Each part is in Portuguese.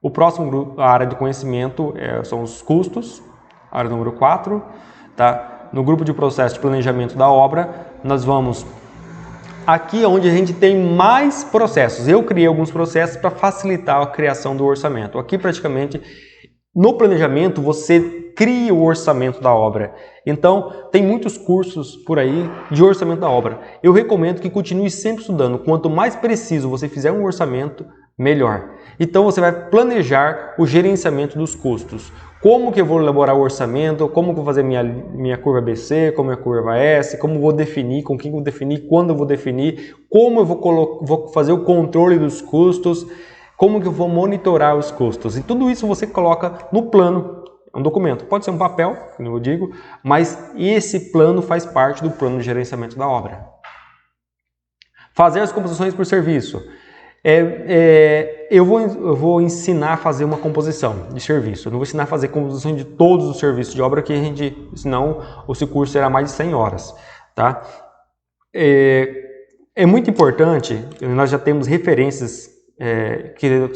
O próximo grupo, a área de conhecimento, são os custos, área número 4. Tá? No grupo de processo de planejamento da obra, nós vamos... Aqui é onde a gente tem mais processos. Eu criei alguns processos para facilitar a criação do orçamento. Aqui, praticamente, no planejamento, você cria o orçamento da obra. Então, tem muitos cursos por aí de orçamento da obra. Eu recomendo que continue sempre estudando. Quanto mais preciso você fizer um orçamento, melhor. Então, você vai planejar o gerenciamento dos custos. Como que eu vou elaborar o orçamento, como que eu vou fazer minha curva ABC, como é a curva S, como eu vou definir, com quem eu vou definir, quando eu vou definir, como eu vou fazer o controle dos custos, como que eu vou monitorar os custos. E tudo isso você coloca no plano, é um documento. Pode ser um papel, como eu digo, mas esse plano faz parte do plano de gerenciamento da obra. Fazer as composições por serviço. Eu vou ensinar a fazer uma composição de serviço. Eu não vou ensinar a fazer composição de todos os serviços de obra, senão esse curso será mais de 100 horas. Tá? É muito importante, nós já temos referências,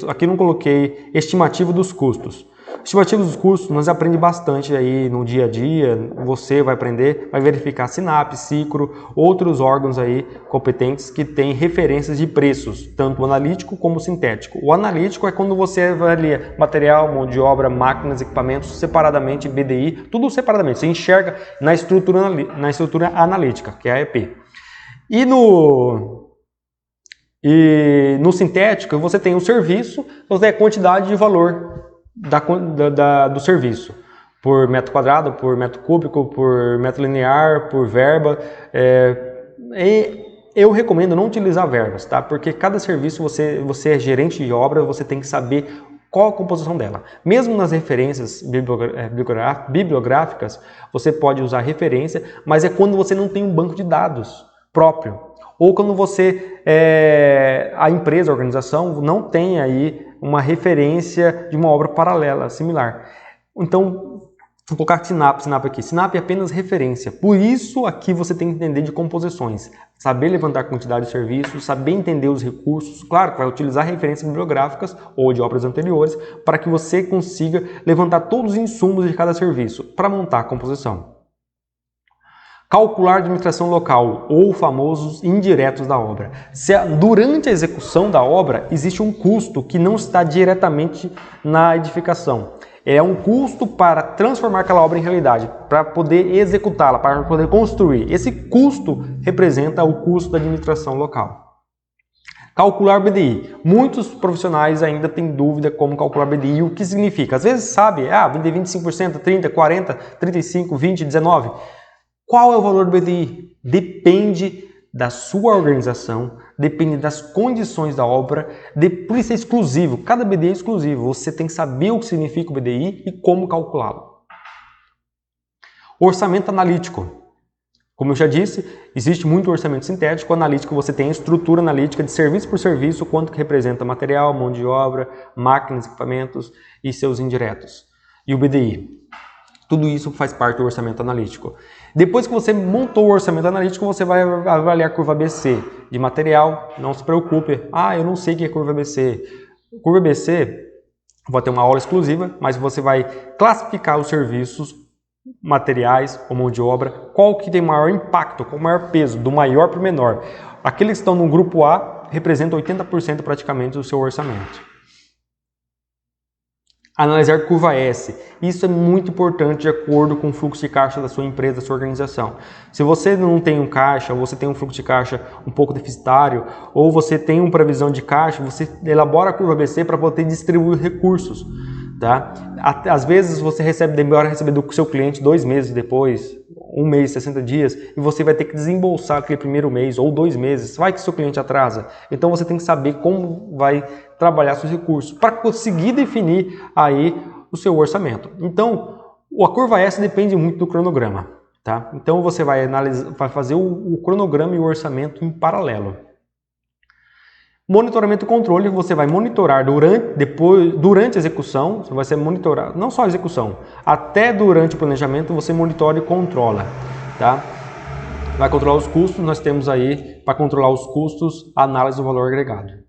aqui não coloquei estimativa dos custos. Estimativas dos custos nós aprendemos bastante aí no dia a dia, você vai aprender, vai verificar SINAP, SICRO, outros órgãos aí competentes que têm referências de preços, tanto o analítico como o sintético. O analítico é quando você avalia material, mão de obra, máquinas, equipamentos separadamente, BDI, tudo separadamente, você enxerga na estrutura analítica, que é a EP. E no sintético você tem o serviço, você tem a quantidade de valor do serviço, por metro quadrado, por metro cúbico, por metro linear, por verba. Eu recomendo não utilizar verbas, tá? Porque cada serviço, você é gerente de obra, você tem que saber qual a composição dela. Mesmo nas referências bibliográficas, você pode usar referência, mas é quando você não tem um banco de dados próprio. Ou quando a empresa, a organização, não tem aí uma referência de uma obra paralela, similar. Então, vou colocar SINAP aqui. SINAP é apenas referência. Por isso, aqui você tem que entender de composições. Saber levantar a quantidade de serviços, saber entender os recursos. Claro que vai utilizar referências bibliográficas ou de obras anteriores para que você consiga levantar todos os insumos de cada serviço para montar a composição. Calcular a administração local, ou famosos indiretos da obra. Durante a execução da obra, existe um custo que não está diretamente na edificação. É um custo para transformar aquela obra em realidade, para poder executá-la, para poder construir. Esse custo representa o custo da administração local. Calcular BDI. Muitos profissionais ainda têm dúvida como calcular BDI, o que significa. Às vezes sabe, vender 25%, 30%, 40%, 35%, 20%, 19%. Qual é o valor do BDI? Depende da sua organização, depende das condições da obra, por isso é exclusivo. Cada BDI é exclusivo. Você tem que saber o que significa o BDI e como calculá-lo. Orçamento analítico. Como eu já disse, existe muito orçamento sintético. Analítico, você tem a estrutura analítica de serviço por serviço, quanto que representa material, mão de obra, máquinas, equipamentos e seus indiretos. E o BDI. Tudo isso faz parte do orçamento analítico. Depois que você montou o orçamento analítico, você vai avaliar a curva ABC de material. Não se preocupe. Eu não sei o que é curva ABC. Curva ABC, vou ter uma aula exclusiva, mas você vai classificar os serviços, materiais ou mão de obra, qual que tem maior impacto, qual o maior peso, do maior para o menor. Aqueles que estão no grupo A representam 80% praticamente do seu orçamento. Analisar curva S. Isso é muito importante de acordo com o fluxo de caixa da sua empresa, da sua organização. Se você não tem um caixa, ou você tem um fluxo de caixa um pouco deficitário, ou você tem uma previsão de caixa, você elabora a curva BC para poder distribuir recursos. Tá? Às vezes você demora a receber do seu cliente 2 meses depois, 1 mês, 60 dias, e você vai ter que desembolsar aquele primeiro mês ou 2 meses. Vai que seu cliente atrasa. Então você tem que saber como vai trabalhar seus recursos para conseguir definir aí o seu orçamento. Então, a curva S depende muito do cronograma. Tá? Então você vai fazer o cronograma e o orçamento em paralelo. Monitoramento e controle, você vai monitorar durante a execução, você vai ser monitorar, não só a execução, até durante o planejamento você monitora e controla, tá? Vai controlar os custos, nós temos aí, para controlar os custos, a análise do valor agregado.